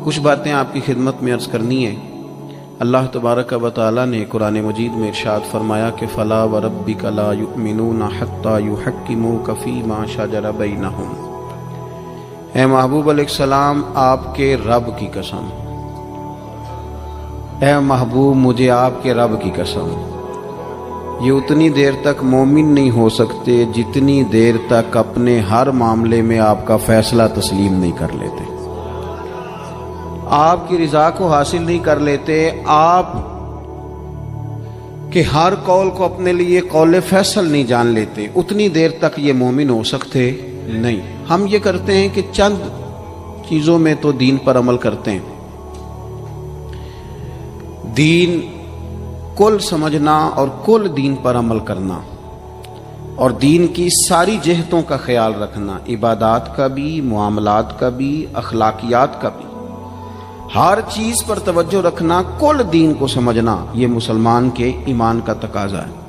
کچھ باتیں آپ کی خدمت میں عرض کرنی ہے۔ اللہ تبارک و تعالیٰ نے قرآن مجید میں ارشاد فرمایا کہ فلا وربک لا یؤمنون حتی یحکموک فیما شجر بینہم۔ اے محبوب علیہ السلام، آپ کے رب کی قسم، اے محبوب مجھے آپ کے رب کی قسم، یہ اتنی دیر تک مومن نہیں ہو سکتے جتنی دیر تک اپنے ہر معاملے میں آپ کا فیصلہ تسلیم نہیں کر لیتے، آپ کی رضا کو حاصل نہیں کر لیتے، آپ کے ہر قول کو اپنے لیے قول فیصل نہیں جان لیتے، اتنی دیر تک یہ مومن ہو سکتے نہیں۔ ہم یہ کرتے ہیں کہ چند چیزوں میں تو دین پر عمل کرتے ہیں، دین کل سمجھنا اور کل دین پر عمل کرنا اور دین کی ساری جہتوں کا خیال رکھنا، عبادات کا بھی، معاملات کا بھی، اخلاقیات کا بھی، ہر چیز پر توجہ رکھنا، کل دین کو سمجھنا، یہ مسلمان کے ایمان کا تقاضا ہے۔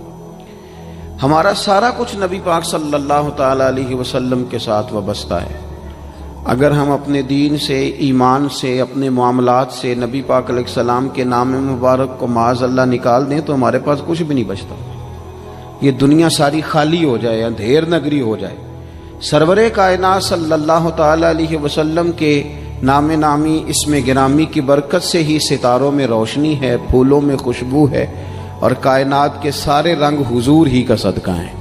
ہمارا سارا کچھ نبی پاک صلی اللہ تعالی علیہ وسلم کے ساتھ وابستہ ہے۔ اگر ہم اپنے دین سے، ایمان سے، اپنے معاملات سے نبی پاک علیہ السلام کے نام مبارک کو معاذ اللہ نکال دیں تو ہمارے پاس کچھ بھی نہیں بچتا، یہ دنیا ساری خالی ہو جائے، اندھیر نگری ہو جائے۔ سرور کائنات صلی اللہ تعالی علیہ وسلم کے نام نامی اسم گرامی کی برکت سے ہی ستاروں میں روشنی ہے، پھولوں میں خوشبو ہے، اور کائنات کے سارے رنگ حضور ہی کا صدقہ ہیں۔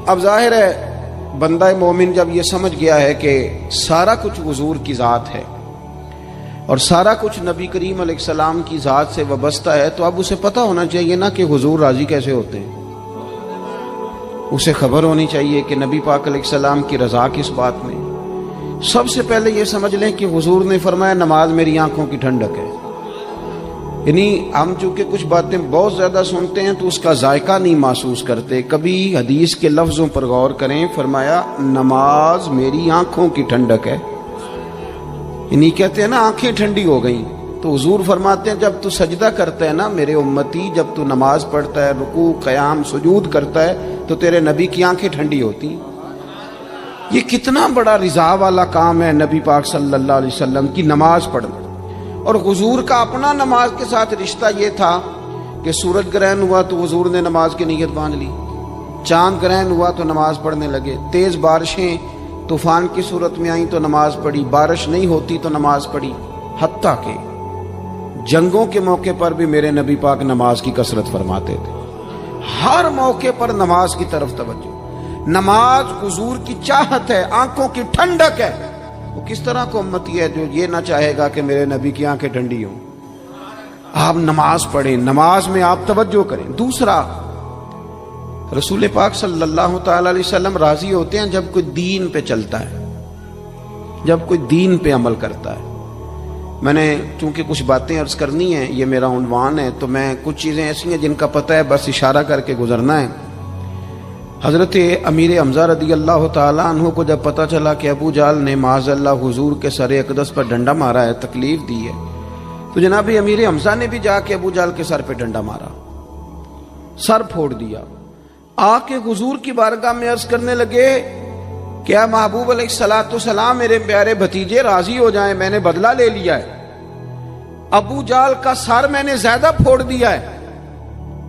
اب ظاہر ہے بندہ مومن جب یہ سمجھ گیا ہے کہ سارا کچھ حضور کی ذات ہے اور سارا کچھ نبی کریم علیہ السلام کی ذات سے وابستہ ہے، تو اب اسے پتہ ہونا چاہیے نا کہ حضور راضی کیسے ہوتے ہیں، اسے خبر ہونی چاہیے کہ نبی پاک علیہ السلام کی رضا کس بات میں۔ سب سے پہلے یہ سمجھ لیں کہ حضور نے فرمایا نماز میری آنکھوں کی ٹھنڈک ہے، یعنی ہم چونکہ کچھ باتیں بہت زیادہ سنتے ہیں تو اس کا ذائقہ نہیں محسوس کرتے، کبھی حدیث کے لفظوں پر غور کریں، فرمایا نماز میری آنکھوں کی ٹھنڈک ہے، یعنی کہتے ہیں نا آنکھیں ٹھنڈی ہو گئیں، تو حضور فرماتے ہیں جب تو سجدہ کرتا ہے نا میرے امتی، جب تو نماز پڑھتا ہے، رکوع قیام سجود کرتا ہے، تو تیرے نبی کی آنکھیں ٹھنڈی ہوتی۔ یہ کتنا بڑا رضا والا کام ہے نبی پاک صلی اللہ علیہ وسلم کی نماز پڑھنا۔ اور حضور کا اپنا نماز کے ساتھ رشتہ یہ تھا کہ سورج گرہن ہوا تو حضور نے نماز کی نیت باندھ لی، چاند گرہن ہوا تو نماز پڑھنے لگے، تیز بارشیں طوفان کی صورت میں آئیں تو نماز پڑھی، بارش نہیں ہوتی تو نماز پڑھی، حتیٰ کہ جنگوں کے موقع پر بھی میرے نبی پاک نماز کی کثرت فرماتے تھے، ہر موقع پر نماز کی طرف توجہ۔ نماز حضور کی چاہت ہے، آنکھوں کی ٹھنڈک ہے۔ وہ کس طرح کو امتی ہے جو یہ نہ چاہے گا کہ میرے نبی کی آنکھیں ٹھنڈی ہوں؟ آپ نماز پڑھیں، نماز میں آپ توجہ کریں۔ دوسرا، رسول پاک صلی اللہ تعالی علیہ وسلم راضی ہوتے ہیں جب کوئی دین پہ چلتا ہے، جب کوئی دین پہ عمل کرتا ہے۔ میں نے چونکہ کچھ باتیں عرض کرنی ہیں، یہ میرا عنوان ہے، تو میں کچھ چیزیں ایسی ہیں جن کا پتہ ہے بس اشارہ کر کے گزرنا ہے۔ حضرت امیر حمزہ رضی اللہ تعالیٰ عنہ کو جب پتہ چلا کہ ابو جہل نے معاذ اللہ حضور کے سر اقدس پر ڈنڈا مارا ہے، تکلیف دی ہے، تو جناب امیر حمزہ نے بھی جا کے ابو جہل کے سر پہ ڈنڈا مارا، سر پھوڑ دیا، آ کے حضور کی بارگاہ میں عرض کرنے لگے کہ اے محبوب علیہ الصلوۃ والسلام، میرے پیارے بھتیجے راضی ہو جائیں، میں نے بدلہ لے لیا ہے، ابو جہل کا سر میں نے زیادہ پھوڑ دیا ہے۔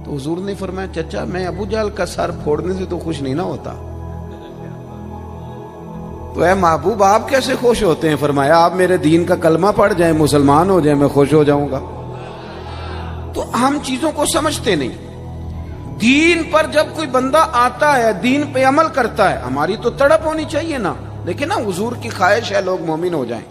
تو حضور نے فرمایا چچا میں ابو جہل کا سر پھوڑنے سے تو خوش نہیں نہ ہوتا، تو اے محبوب آپ کیسے خوش ہوتے ہیں؟ فرمایا آپ میرے دین کا کلمہ پڑھ جائیں، مسلمان ہو جائیں، میں خوش ہو جاؤں گا۔ تو ہم چیزوں کو سمجھتے نہیں۔ دین پر جب کوئی بندہ آتا ہے، دین پہ عمل کرتا ہے، ہماری تو تڑپ ہونی چاہیے نا، لیکن نا حضور کی خواہش ہے لوگ مومن ہو جائیں۔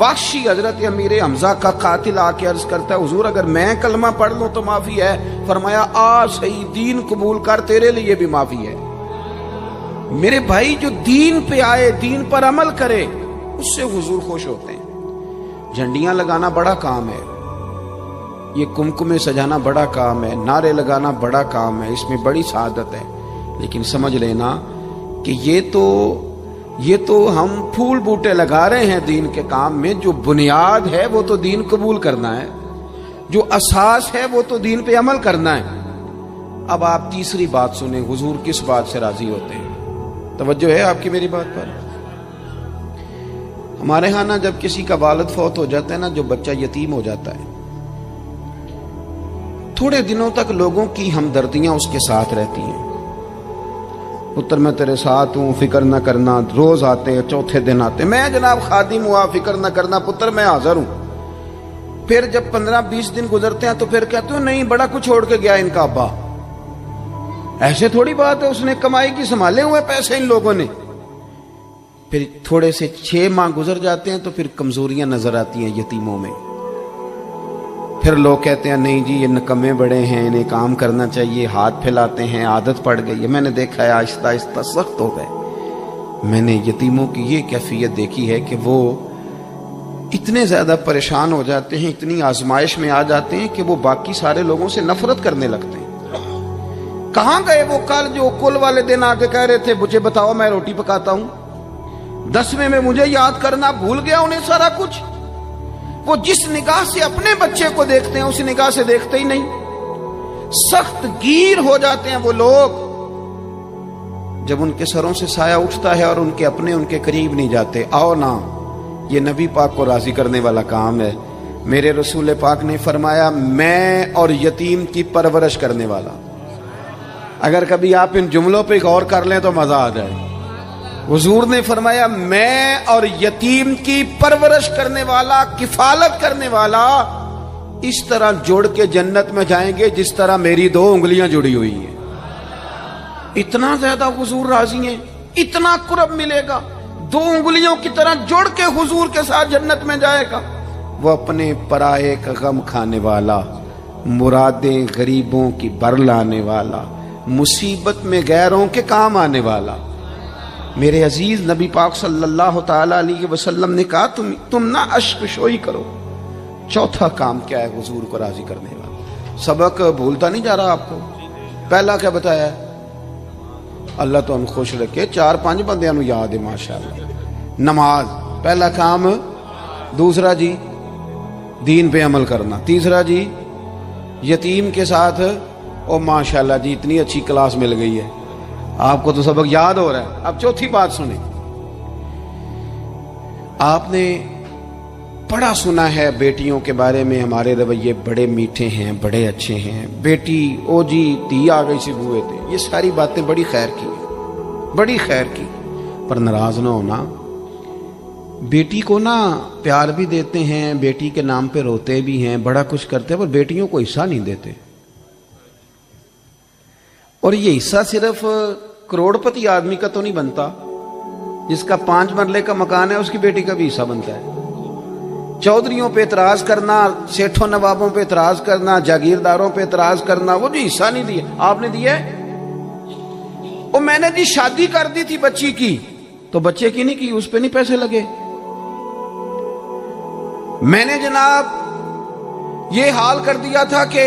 وحشی حضرت امیر حمزہ کا قاتل آ کے عرض کرتا ہے حضور اگر میں کلمہ پڑھ لوں تو معافی ہے؟ فرمایا آ صحیح، دین قبول کر، تیرے لیے بھی معافی ہے۔ میرے بھائی جو دین پہ آئے، دین پر عمل کرے، اس سے حضور خوش ہوتے ہیں۔ جھنڈیاں لگانا بڑا کام ہے، یہ کمکمے سجانا بڑا کام ہے، نعرے لگانا بڑا کام ہے، اس میں بڑی سعادت ہے، لیکن سمجھ لینا کہ یہ تو ہم پھول بوٹے لگا رہے ہیں دین کے کام میں، جو بنیاد ہے وہ تو دین قبول کرنا ہے، جو اساس ہے وہ تو دین پہ عمل کرنا ہے۔ اب آپ تیسری بات سنیں، حضور کس بات سے راضی ہوتے ہیں؟ توجہ ہے آپ کی میری بات پر؟ ہمارے ہاں نا جب کسی کا والد فوت ہو جاتا ہے نا، جو بچہ یتیم ہو جاتا ہے، تھوڑے دنوں تک لوگوں کی ہمدردیاں اس کے ساتھ رہتی ہیں. پتر میں تیرے ساتھ ہوں، فکر نہ کرنا. روز آتے ہیں، چوتھے دن آتے ہیں، میں جناب خادم ہوا، فکر نہ کرنا پتر میں حاضر ہوں. پھر جب 15-20 دن گزرتے ہیں تو پھر کہتے ہو نہیں بڑا کچھ چھوڑ کے گیا ان کا ابا. ایسے تھوڑی بات ہے، اس نے کمائی کی سنبھالے ہوئے پیسے ان لوگوں نے. پھر تھوڑے سے 6 ماہ گزر جاتے ہیں تو پھر کمزوریاں نظر آتی ہیں یتیموں میں. پھر لوگ کہتے ہیں نہیں جی یہ نکمے بڑے ہیں، انہیں کام کرنا چاہیے، ہاتھ پھیلاتے ہیں، عادت پڑ گئی ہے. میں نے دیکھا ہے آہستہ آہستہ سخت ہو گئے. میں نے یتیموں کی یہ کیفیت دیکھی ہے کہ وہ اتنے زیادہ پریشان ہو جاتے ہیں، اتنی آزمائش میں آ جاتے ہیں کہ وہ باقی سارے لوگوں سے نفرت کرنے لگتے ہیں. کہاں گئے وہ کل جو کل والے دن آ کے کہہ رہے تھے مجھے بتاؤ میں روٹی پکاتا ہوں؟ 10ویں میں مجھے یاد کرنا بھول گیا انہیں سارا کچھ. وہ جس نگاہ سے اپنے بچے کو دیکھتے ہیں اس نگاہ سے دیکھتے ہی نہیں. سخت گیر ہو جاتے ہیں وہ لوگ جب ان کے سروں سے سایہ اٹھتا ہے اور ان کے اپنے ان کے قریب نہیں جاتے. آؤ نا، یہ نبی پاک کو راضی کرنے والا کام ہے. میرے رسول پاک نے فرمایا میں اور یتیم کی پرورش کرنے والا. اگر کبھی آپ ان جملوں پہ غور کر لیں تو مزہ آ جائے. حضور نے فرمایا میں اور یتیم کی پرورش کرنے والا، کفالت کرنے والا اس طرح جوڑ کے جنت میں جائیں گے جس طرح میری 2 انگلیاں جڑی ہوئی ہیں. اتنا زیادہ حضور راضی ہیں، اتنا قرب ملے گا. 2 انگلیوں کی طرح جوڑ کے حضور کے ساتھ جنت میں جائے گا. وہ اپنے پرائے کا غم کھانے والا، مرادیں غریبوں کی بر لانے والا، مصیبت میں غیروں کے کام آنے والا. میرے عزیز نبی پاک صلی اللہ تعالی علیہ وسلم نے کہا تم نہ اشک شوئی کرو. چوتھا کام کیا ہے حضور کو راضی کرنے والا؟ سبق بھولتا نہیں جا رہا آپ کو. پہلا کیا بتایا ہے؟ اللہ تو ہم خوش رکھے 4-5 بندیاں نو یاد ہے ماشاءاللہ. نماز پہلا کام. دوسرا جی دین پہ عمل کرنا. تیسرا جی یتیم کے ساتھ. او ماشاءاللہ جی اتنی اچھی کلاس مل گئی ہے آپ کو تو سبق یاد ہو رہا ہے. اب چوتھی بات سنیں. آپ نے بڑا سنا ہے بیٹیوں کے بارے میں ہمارے رویے بڑے میٹھے ہیں، بڑے اچھے ہیں. بیٹی او جی تی آ گئی سی بوئے تھے، یہ ساری باتیں بڑی خیر کی، بڑی خیر کی. پر ناراض نہ ہونا. بیٹی کو نا پیار بھی دیتے ہیں، بیٹی کے نام پہ روتے بھی ہیں، بڑا کچھ کرتے ہیں، پر بیٹیوں کو حصہ نہیں دیتے. اور یہ حصہ صرف کروڑ پتی آدمی کا تو نہیں بنتا. جس کا 5 مرلے کا مکان ہے اس کی بیٹی کا بھی حصہ بنتا ہے. چودھریوں پہ اعتراض کرنا، سیٹھوں نوابوں پہ اعتراض کرنا، جاگیرداروں پہ اعتراض کرنا، وہ جو حصہ نہیں دیا آپ نے دیا ہے. وہ میں نے جی شادی کر دی تھی بچی کی تو بچے کی نہیں کی، اس پہ نہیں پیسے لگے. میں نے جناب یہ حال کر دیا تھا کہ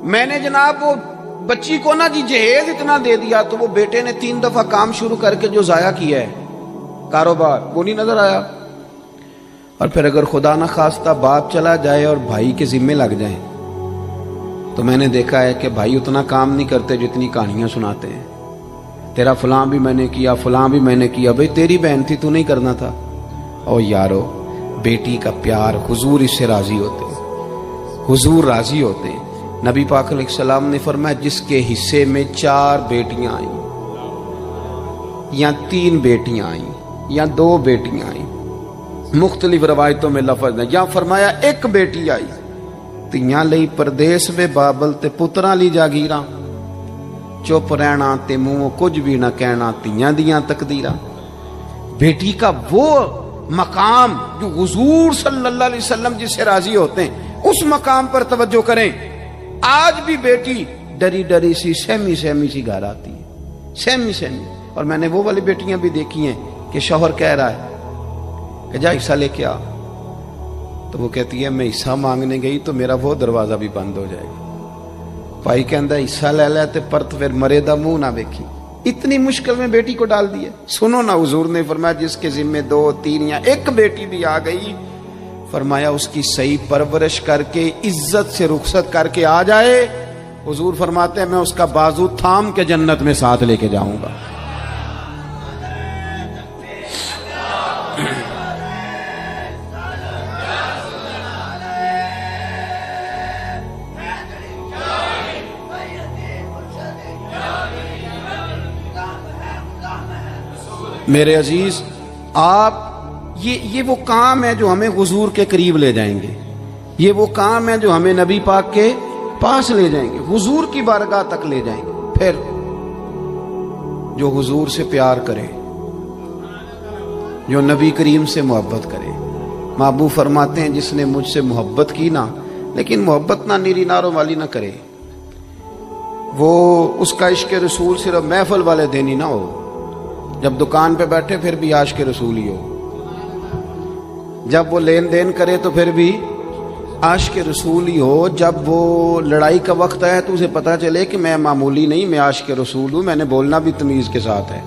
میں نے جناب وہ بچی کو نا جی جہیز اتنا دے دیا تو وہ بیٹے نے 3 دفعہ کام شروع کر کے جو ضائع کیا ہے کاروبار وہ نہیں نظر آیا. اور پھر اگر خدا نہ خواستہ باپ چلا جائے اور بھائی کے ذمے لگ جائیں تو میں نے دیکھا ہے کہ بھائی اتنا کام نہیں کرتے جتنی کہانیاں سناتے ہیں. تیرا فلاں بھی میں نے کیا، فلاں بھی میں نے کیا. بھئی تیری بہن تھی تو نہیں کرنا تھا. او یارو بیٹی کا پیار حضور اس سے راضی ہوتے ہیں، حضور راضی ہوتے ہیں. نبی پاک علیہ السلام نے فرمایا جس کے حصے میں 4 بیٹیاں آئیں یا 3 بیٹیاں آئیں یا 2 بیٹیاں آئیں، مختلف روایتوں میں لفظ ہے، یا فرمایا 1 بیٹی آئی تیاں لئی پردیس میں بابل تے پتراں لی جاگیراں، چپ رہنا تے منہ کچھ بھی نہ کہنا تیاں دیاں تقدیراں. بیٹی کا وہ مقام جو حضور صلی اللہ علیہ وسلم جس سے راضی ہوتے ہیں اس مقام پر توجہ کریں. آج بھی بیٹی ڈری ڈری سی سہمی سہمی سی گھر آتی ہے، سہمی سہمی. اور میں نے وہ والی بیٹیاں بھی دیکھی ہیں کہ شوہر کہہ رہا ہے کہ جا حصہ لے کے آ، تو وہ کہتی ہے میں حصہ مانگنے گئی تو میرا وہ دروازہ بھی بند ہو جائے گا. بھائی کہندا حصہ لے لے تے پرت پھر مرے دا منہ نہ ویکھی. اتنی مشکل میں بیٹی کو ڈال دیا. سنو نا حضور نے فرمایا جس کے ذمے 2 3 یا 1 بیٹی بھی آ گئی فرمایا اس کی صحیح پرورش کر کے عزت سے رخصت کر کے آ جائے، حضور فرماتے ہیں میں اس کا بازو تھام کے جنت میں ساتھ لے کے جاؤں گا. میرے عزیز، آپ یہ وہ کام ہے جو ہمیں حضور کے قریب لے جائیں گے، یہ وہ کام ہے جو ہمیں نبی پاک کے پاس لے جائیں گے، حضور کی بارگاہ تک لے جائیں گے۔ پھر جو حضور سے پیار کرے، جو نبی کریم سے محبت کرے، محبوب فرماتے ہیں جس نے مجھ سے محبت کی نا، لیکن محبت نہ نیری ناروں والی نہ کرے، وہ اس کا عشق رسول صرف محفل والے دن ہی نہ ہو، جب دکان پہ بیٹھے پھر بھی عاشق رسول ہی ہو، جب وہ لین دین کرے تو پھر بھی عاشق رسول ہی ہو، جب وہ لڑائی کا وقت آئے تو اسے پتہ چلے کہ میں معمولی نہیں، میں عاشق رسول ہوں، میں نے بولنا بھی تمیز کے ساتھ ہے۔